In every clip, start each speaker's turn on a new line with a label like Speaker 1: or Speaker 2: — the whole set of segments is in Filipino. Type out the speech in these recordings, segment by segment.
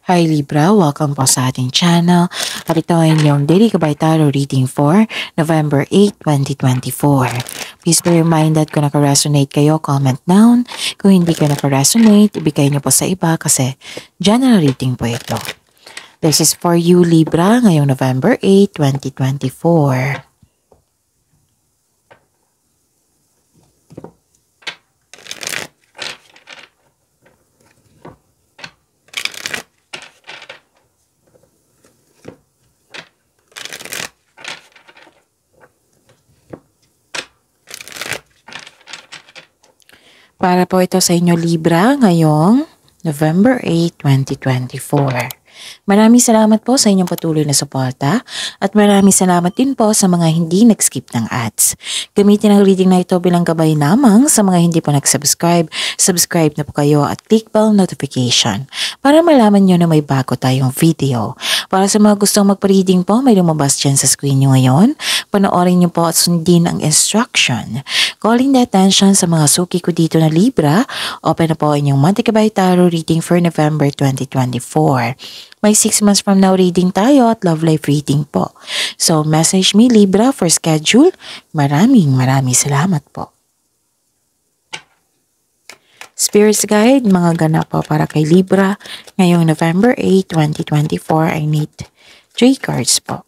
Speaker 1: Hi Libra, welcome po sa ating channel. At ito ay inyong Daily Gabay Tarot Reading for November 8, 2024. Please be reminded kung naka-resonate kayo, comment down. Kung hindi ka naka-resonate, ibigay niyo po sa iba kasi general reading po ito. This is for you Libra ngayong November 8, 2024. Para po ito sa inyo Libra ngayong November 8, 2024. Maraming salamat po sa inyong patuloy na suporta at maraming salamat din po sa mga hindi nag-skip ng ads. Gamitin ang reading na ito bilang gabay lamang sa mga hindi po nag-subscribe. Subscribe na po kayo at click bell notification para malaman nyo na may bago tayong video. Para sa mga gustong magpa-reading po, may lumabas dyan sa screen nyo ngayon. Panoorin nyo po at sundin ang instruction. Calling the attention sa mga suki ko dito na Libra, open na po inyong Monthly Gabay Tarot Reading for November 2024. May 6 months from now reading tayo at love life reading po. So message me Libra for schedule. Maraming salamat po. Spirits Guide, mga ganap po para kay Libra ngayong November 8, 2024. I need 3 cards po.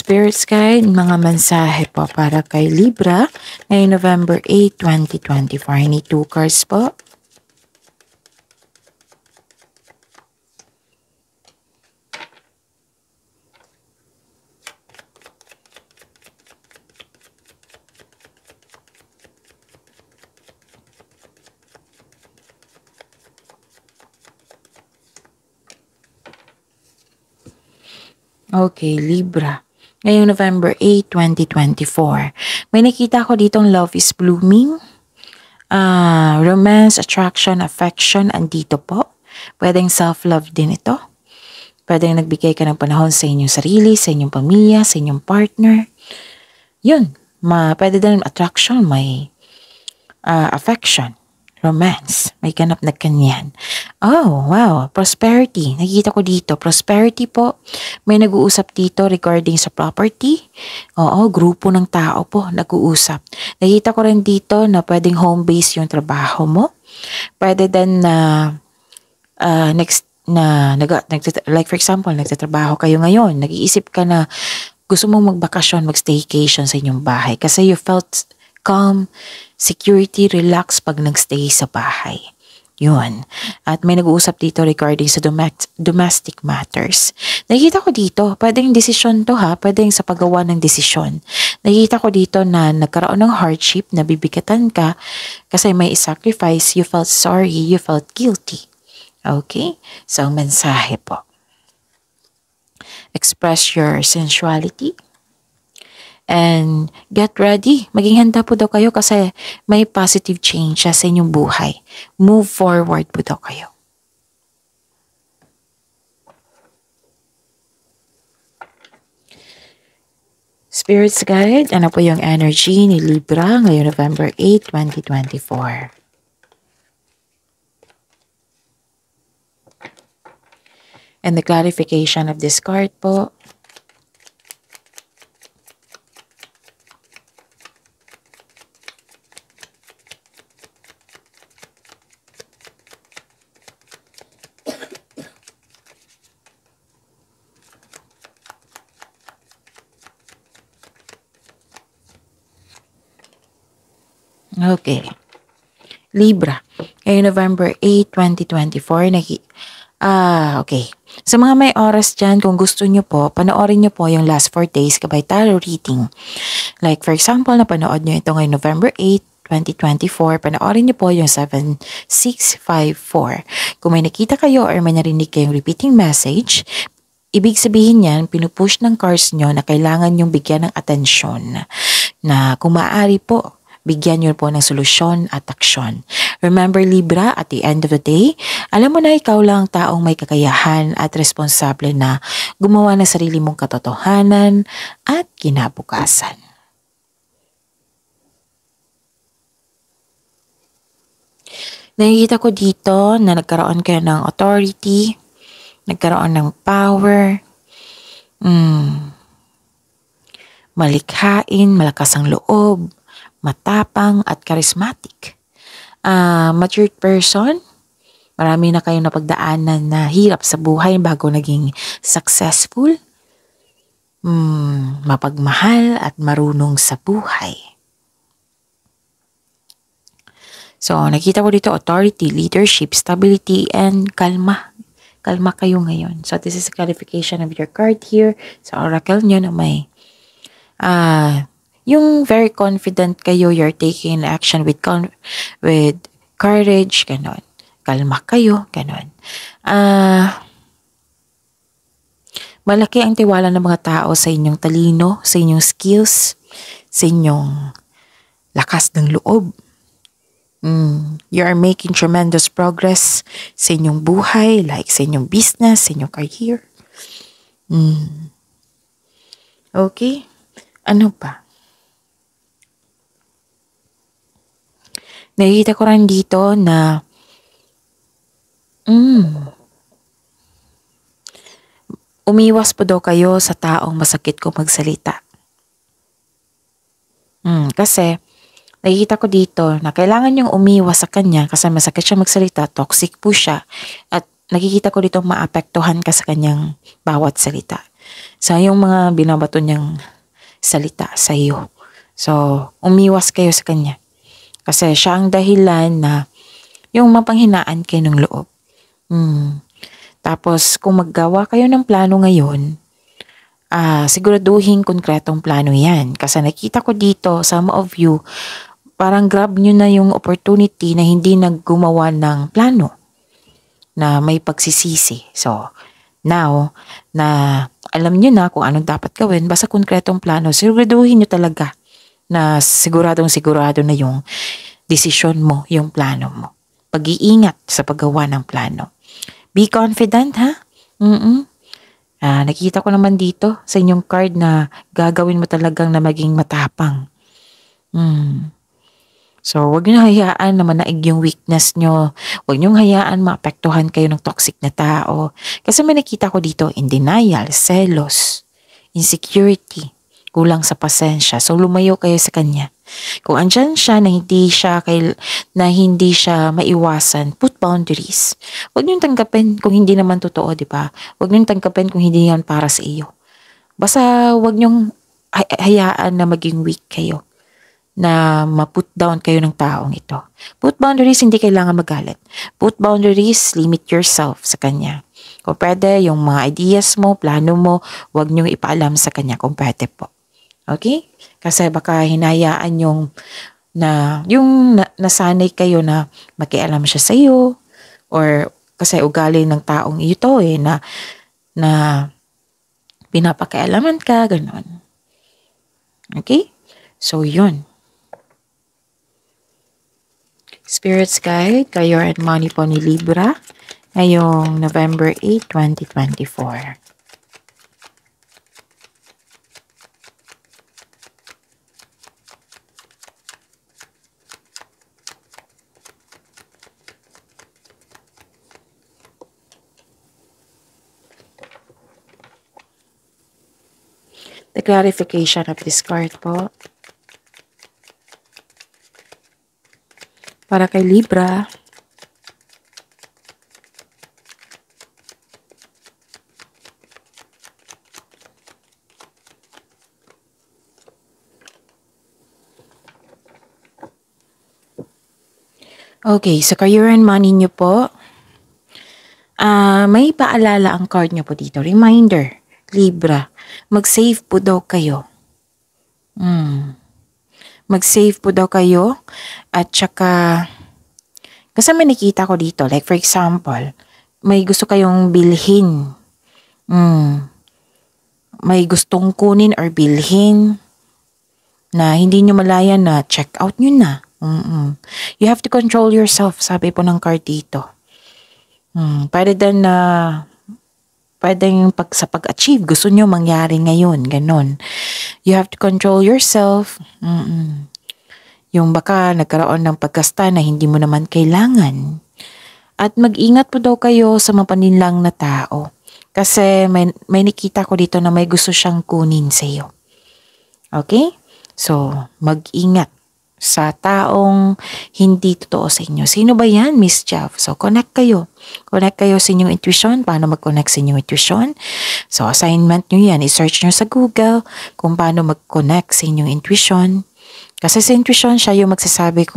Speaker 1: Spirits Guide, mga mensahe po para kay Libra ngayong November 8, 2024. I need 2 cards po. Okay, Libra. Ngayong November 8, 2024. May nakita ko ditong love is blooming. Romance, attraction, affection, andito po. Pwedeng self-love din ito. Pwedeng nagbigay ka ng panahon sa inyong sarili, sa inyong pamilya, sa inyong partner. Yun. Pwede din attraction, may affection. Romance. May ganap na kanyan. Oh, wow. Prosperity. Nakikita ko dito. Prosperity po. May nag-uusap dito regarding sa property. Oo, grupo ng tao po nag-uusap. Nakikita ko rin dito na pwedeng home base yung trabaho mo. Pwede din na like for example, nagtatrabaho kayo ngayon. Nag-iisip ka na gusto mong magbakasyon, mag-staycation sa inyong bahay kasi you felt calm, security, relax pag nagstay sa bahay. Yun. At may nag-uusap dito regarding sa domestic matters. Nakikita ko dito, pwedeng desisyon to ha, pwedeng sa paggawa ng desisyon. Nakikita ko dito na nagkaroon ng hardship, nabibigatan ka kasi may sacrifice, you felt sorry, you felt guilty. Okay? So, mensahe po. Express your sensuality. And get ready. Maging handa po daw kayo kasi may positive change sa inyong buhay. Move forward po daw kayo. Spirits Guide, ano po yung energy ni Libra ngayong November 8, 2024? And the clarification of this card po. Okay. Libra. Ngayong November 8, 2024, okay. Sa mga may oras dyan, kung gusto nyo po, panoorin nyo po yung last 4 days kabay tarot reading. Like for example, napanood nyo ito ngayong November 8, 2024, panoorin niyo po yung 7654. Kung may nakita kayo or may narinig kayong repeating message, ibig sabihin yan, pinupush ng cards nyo na kailangan yung bigyan ng atensyon. Na kung maaari po, bigyan nyo po ng solusyon at aksyon. Remember Libra, at the end of the day, alam mo na ikaw lang taong may kakayahan at responsable na gumawa ng sarili mong katotohanan at kinabukasan. Nakikita ko dito na nagkaroon kayo ng authority, nagkaroon ng power, malikhain, malakas ang loob, matapang at charismatic. Matured person, marami na kayong napagdaanan na hirap sa buhay bago naging successful, mapagmahal at marunong sa buhay. So, nakita ko dito authority, leadership, stability, and kalma. Kalma kayo ngayon. So, this is a clarification of your card here sa oracle nyo na may yung very confident kayo, you're taking action with courage, ganon. Kalma kayo, ganon. Malaki ang tiwala ng mga tao sa inyong talino, sa inyong skills, sa inyong lakas ng loob. You are making tremendous progress sa inyong buhay, like sa inyong business, sa inyong career. Okay? Ano pa? Nakikita ko rin dito na umiwas po daw kayo sa taong masakit kung magsalita. Kasi nakikita ko dito na kailangan niyong umiwas sa kanya kasi masakit siya magsalita, toxic po siya, at nakikita ko dito maapektuhan ka sa kanyang bawat salita. So, yung mga binabato niyang salita sa iyo. So, umiwas kayo sa kanya. Kasi siya ang dahilan na yung mapanghinaan kayo ng loob. Tapos, kung maggawa kayo ng plano ngayon, siguraduhin konkretong plano yan. Kasi nakita ko dito, some of you, parang grab nyo na yung opportunity na hindi naggumawa ng plano na may pagsisisi. So, now, na alam nyo na kung anong dapat gawin, basta konkretong plano, siguraduhin nyo talaga na siguradong sigurado na yung desisyon mo, yung plano mo. Pag-iingat sa paggawa ng plano. Be confident, ha? Nakita ko naman dito sa inyong card na gagawin mo talagang na maging matapang. So, huwag nyo hayaan na manaig yung weakness nyo. Huwag nyo hayaan maapektuhan kayo ng toxic na tao. Kasi may nakita ko dito, in denial, selos, insecurity, kulang sa pasensya. So, lumayo kayo sa kanya. Kung andyan siya na hindi siya maiwasan, put boundaries. Huwag nyo tanggapin kung hindi naman totoo, di ba? Huwag nyo tanggapin kung hindi yan para sa iyo. Basta huwag nyo hayaan na maging weak kayo, na ma-put down kayo ng taong ito. Put boundaries, hindi kailangan magalit. Put boundaries, limit yourself sa kanya. Kung pwede, yung mga ideas mo, plano mo, huwag niyong ipaalam sa kanya kung pwede po. Okay? Kasi baka hinayaan yung nasanay kayo na makialam siya sa iyo, or kasi ugali ng taong ito na pinapakialaman ka, gano'n. Okay? So, yun. Spirits Guide, Career and Money po ni Libra, ngayong November 8, 2024. The clarification of this card po. Para kay Libra, okay, sa career and money nyo po, may paalala ang card niyo po dito. Reminder, Libra, mag-save po daw kayo. Mag-save po daw kayo at saka kasi may nakita ko dito, like for example, may gusto kayong bilhin. May gustong kunin or bilhin na hindi nyo malaya na check out nyo na. You have to control yourself, sabi po ng card dito. Pwede din na pwedeng sa pag-achieve, gusto nyo mangyari ngayon, ganon. You have to control yourself. Yung baka nagkaroon ng pagkasta na hindi mo naman kailangan. At mag-ingat po daw kayo sa mapaninlang na tao. Kasi may nakita ko dito na may gusto siyang kunin sa iyo. Okay? So, mag-ingat sa taong hindi totoo sa inyo. Sino ba yan, Miss Jeff? So, connect kayo. Connect kayo sa inyong intuition. Paano mag-connect sa inyong intuition? So, assignment nyo yan. I-search nyo sa Google kung paano mag-connect sa inyong intuition. Kasi sa intuition, siya yung magsasabi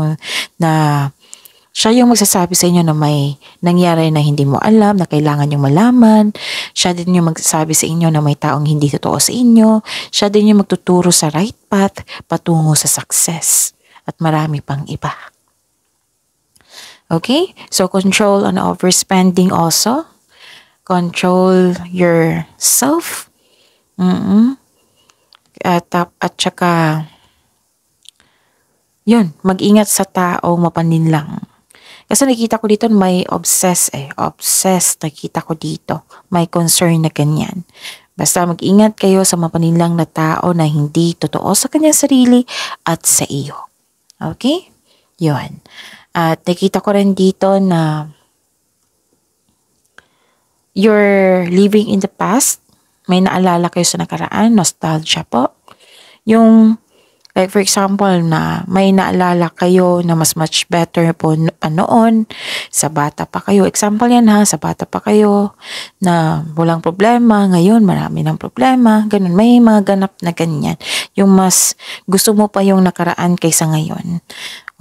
Speaker 1: sa inyo na may nangyari na hindi mo alam, na kailangan yung malaman. Siya din yung magsasabi sa inyo na may taong hindi totoo sa inyo. Siya din yung magtuturo sa right path patungo sa success. At marami pang iba. Okay? So, control on overspending also. Control yourself. At saka, yun, mag-ingat sa tao mapaninlang. Kasi nakita ko dito may obsessed, nakita ko dito. May concern na ganyan. Basta mag-ingat kayo sa mapaninlang na tao na hindi totoo sa kanyang sarili at sa iyo. Okay? Yun. At nakita ko rin dito na you're living in the past. May naalala kayo sa nakaraan. Nostalgia po. Yung like for example na may naalala kayo na mas much better po noon, sa bata pa kayo. Example yan ha, sa bata pa kayo na walang problema, ngayon marami ng problema, ganun. May mga ganap na ganyan. Yung mas gusto mo pa yung nakaraan kaysa ngayon.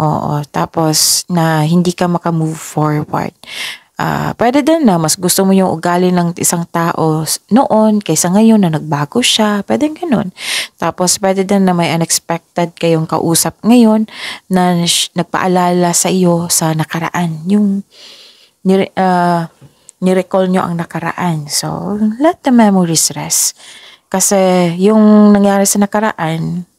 Speaker 1: Oo, tapos na hindi ka maka-move forward. Pwede din na mas gusto mo yung ugali ng isang tao noon kaysa ngayon na nagbago siya. Pwede ganun. Tapos pwede din na may unexpected kayong kausap ngayon na nagpaalala sa iyo sa nakaraan. Yung nirecall nyo ang nakaraan. So, let the memories rest. Kasi yung nangyari sa nakaraan,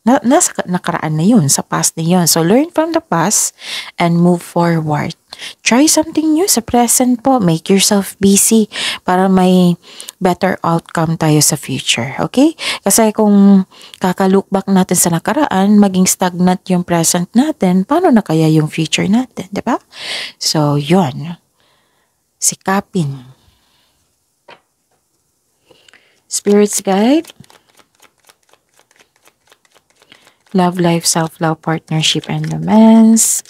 Speaker 1: nasa nakaraan na yun, sa past na yun. So, learn from the past and move forward. Try something new sa present po. Make yourself busy para may better outcome tayo sa future. Okay? Kasi kung kaka-look back natin sa nakaraan, maging stagnant yung present natin, paano na kaya yung future natin? Diba? So, yun. Sikapin. Spirit's Guide. Love life, self-love, partnership, and romance.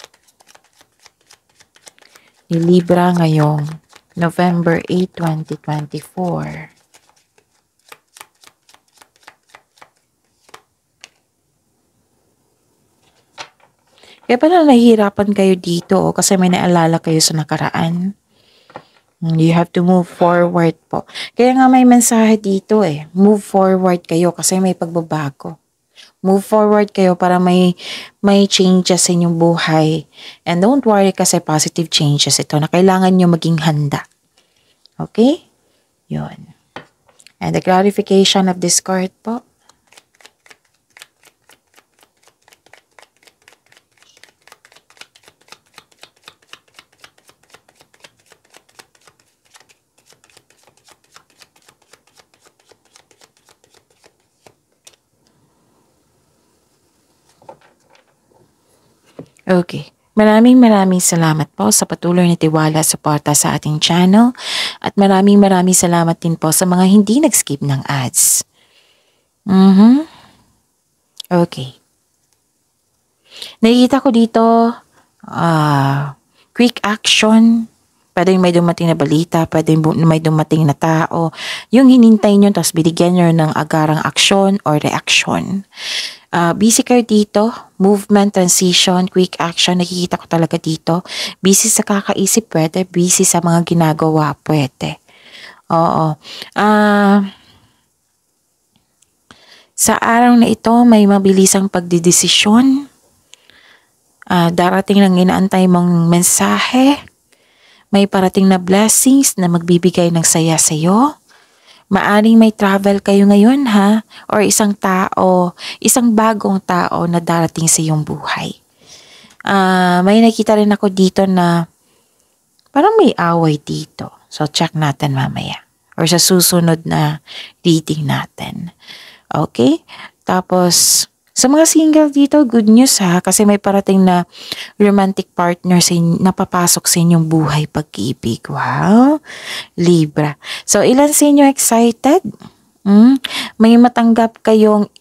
Speaker 1: Ni Libra ngayong November 8, 2024. Kaya pala nahihirapan kayo dito kasi may naalala kayo sa nakaraan. You have to move forward po. Kaya nga may mensahe dito Move forward kayo kasi may pagbabago. Move forward kayo para may changes sa inyong buhay. And don't worry kasi positive changes ito na kailangan nyo maging handa. Okay? Yun. And the clarification of this card po. Okay. Maraming salamat po sa patuloy na tiwala at suporta sa ating channel. At maraming salamat din po sa mga hindi nag-skip ng ads. Okay. Nakikita ko dito, quick action, Pwedeng may dumating na balita, pwedeng may dumating na tao. Yung hinintay nyo, tapos binigyan nyo ng agarang aksyon or reaction. Busy kayo dito, movement, transition, quick action, nakikita ko talaga dito. Busy sa kakaisip, pwede. Busy sa mga ginagawa, pwede. Oo. Sa araw na ito, may mabilisang pagdidesisyon. Darating ng inaantay mong mensahe. May parating na blessings na magbibigay ng saya sa'yo. Maaring may travel kayo ngayon ha, or isang bagong tao na darating sa iyong buhay. May nakita rin ako dito na parang may away dito. So check natin mamaya or sa susunod na reading natin. Okay? Tapos sa mga single dito, good news ha, kasi may parating na romantic partner na papasok sa inyong buhay pag-ibig. Wow! Libra. So, ilan sa inyo excited? May matanggap kayong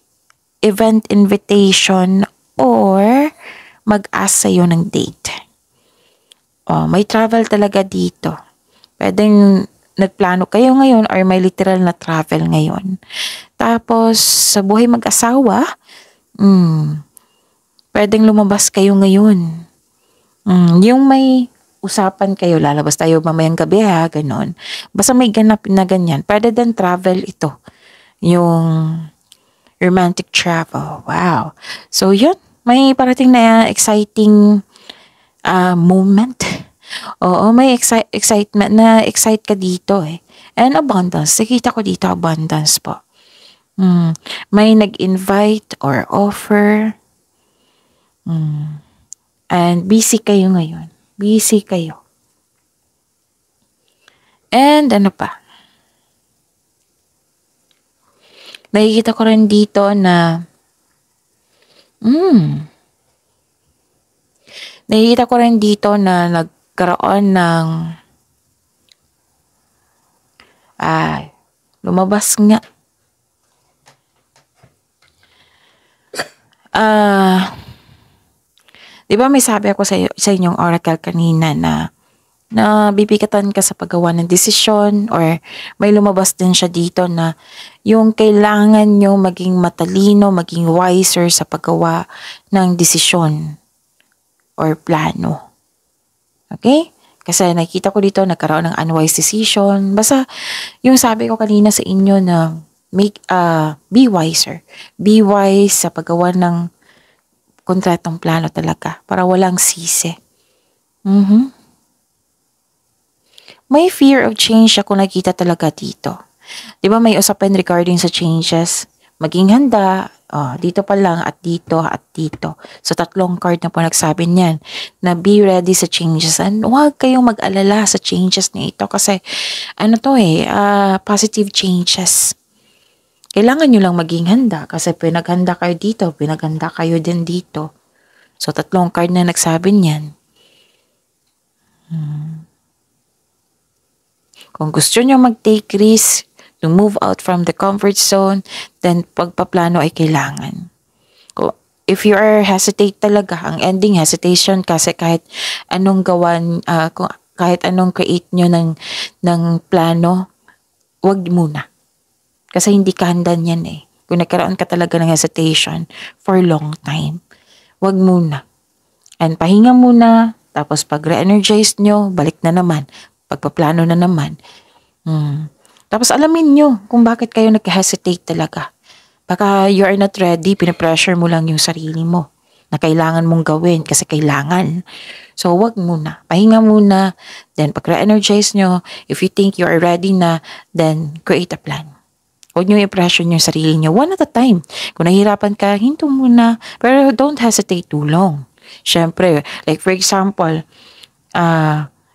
Speaker 1: event invitation or mag-ask sa'yo ng date. May travel talaga dito. Pwedeng nagplano kayo ngayon or may literal na travel ngayon. Tapos, sa buhay mag-asawa, pwedeng lumabas kayo ngayon. Yung may usapan kayo, lalabas tayo mamayang gabi ha, ganon. Basta may ganap na ganyan. Pwede din travel ito. Yung romantic travel. Wow. So yun, may parating na exciting moment. Oo, may excitement na excite ka dito eh. And abundance. Nakita ko dito abundance po. May nag-invite or offer. And busy kayo ngayon. Busy kayo. And ano pa? Nakikita ko rin dito na nakikita ko rin dito na nagkaroon ng lumabas nga. Di ba may sabi ako sa inyong oracle kanina na bibigatan ka sa paggawa ng desisyon or may lumabas din siya dito na yung kailangan nyo maging matalino, maging wiser sa paggawa ng desisyon or plano. Okay? Kasi nakita ko dito nagkaroon ng unwise decision. Basta yung sabi ko kanina sa inyo na be wiser. Be wise sa paggawa ng kontratong plano talaga para walang sisi. May fear of change ako nakita talaga dito. Di ba may usapan regarding sa changes? Maging handa, dito pa lang at dito at dito. So 3 card na po nagsabi niyan na be ready sa changes. And huwag kayong mag-alala sa changes na ito kasi positive changes. Kailangan nyo lang maging handa kasi pinaghanda kayo dito, pinaghanda kayo din dito. So 3 card na nagsabi niyan. Kung gusto nyo mag-take risk, to move out from the comfort zone, then pagpaplano ay kailangan. If you are hesitate talaga, ang ending hesitation kasi kahit anong kahit anong create nyo ng plano, wag muna. Kasi hindi ka handa niyan eh. Kung nagkaroon ka talaga ng hesitation for long time, wag muna. And pahinga muna, tapos pag re-energize nyo, balik na naman. Pagpaplano na naman. Tapos alamin nyo kung bakit kayo nag-hesitate talaga. Baka you are not ready, pinapressure mo lang yung sarili mo na kailangan mong gawin kasi kailangan. So wag muna, pahinga muna, then pag re-energize nyo, if you think you are ready na, then create a plan. Huwag nyo i-pressure yung sarili nyo one at a time. Kung nahihirapan ka, hinto muna. Pero don't hesitate too long. Syempre, like for example,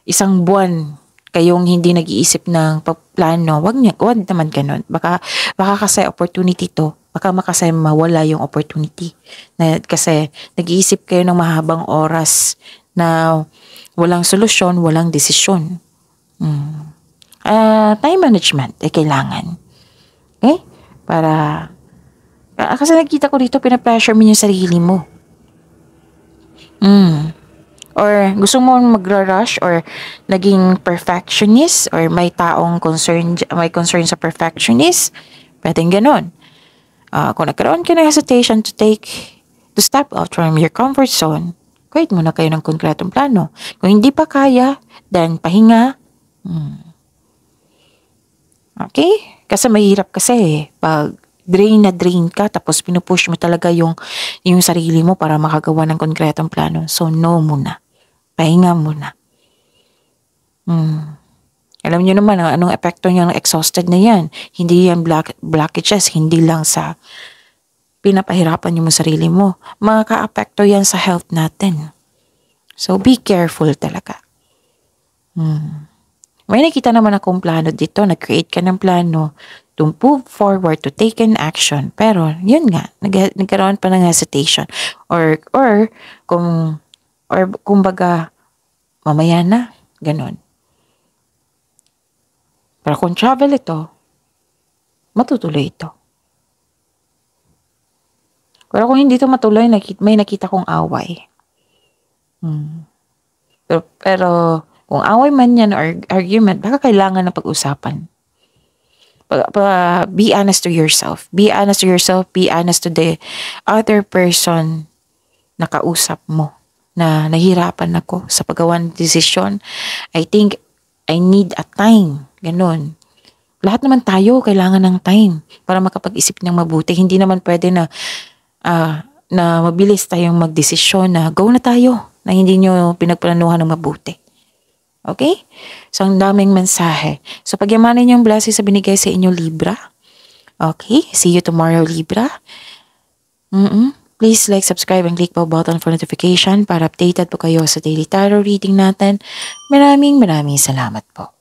Speaker 1: isang buwan kayong hindi nag-iisip ng plano, wag naman ganun. Baka kasi opportunity to. Baka makasay mawala yung opportunity. Kasi nag-iisip kayo ng mahabang oras na walang solusyon, walang desisyon. Time management ay kailangan. Okay? Kasi nakita ko dito, pinapressure mo yung sarili mo. Or gusto mo magra-rush or naging perfectionist or may taong may concern sa perfectionist, pwedeng ganun. Kung nagkaroon ka ng hesitation to step out from your comfort zone, create muna kayo ng konkretong plano. Kung hindi pa kaya, then pahinga. Okay? Kasi mahirap kasi pag drain na drain ka tapos pinupush mo talaga yung sarili mo para makagawa ng konkretong plano. So, no muna. Pahinga muna. Alam niyo naman anong epekto niya ng exhausted na yan. Hindi yan blockages, hindi lang sa pinapahirapan niyo mo sarili mo. Makaka-apekto yan sa health natin. So, be careful talaga. May nakita naman akong plano dito. Nag-create ka ng plano to move forward, to take an action. Pero, yun nga, nagkaroon pa ng hesitation. Or kumbaga, mamaya na, ganun. Pero kung travel ito, matutuloy ito. Pero kung hindi ito matuloy, may nakita kong away. Pero kung away man yan or argument, baka kailangan na pag-usapan. Be honest to yourself. Be honest to yourself. Be honest to the other person na kausap mo. Na nahirapan ako sa paggawa ng desisyon. I think I need a time. Ganun. Lahat naman tayo kailangan ng time para makapag-isip ng mabuti. Hindi naman pwede na mabilis tayong magdesisyon na go na tayo na hindi nyo pinagplanuhan ng mabuti. Okay? So, ang daming mensahe. So, pagyamanin yung blessing sa binigay sa inyo, Libra. Okay? See you tomorrow, Libra. Please like, subscribe, and click po button for notification para updated po kayo sa daily tarot reading natin. Maraming salamat po.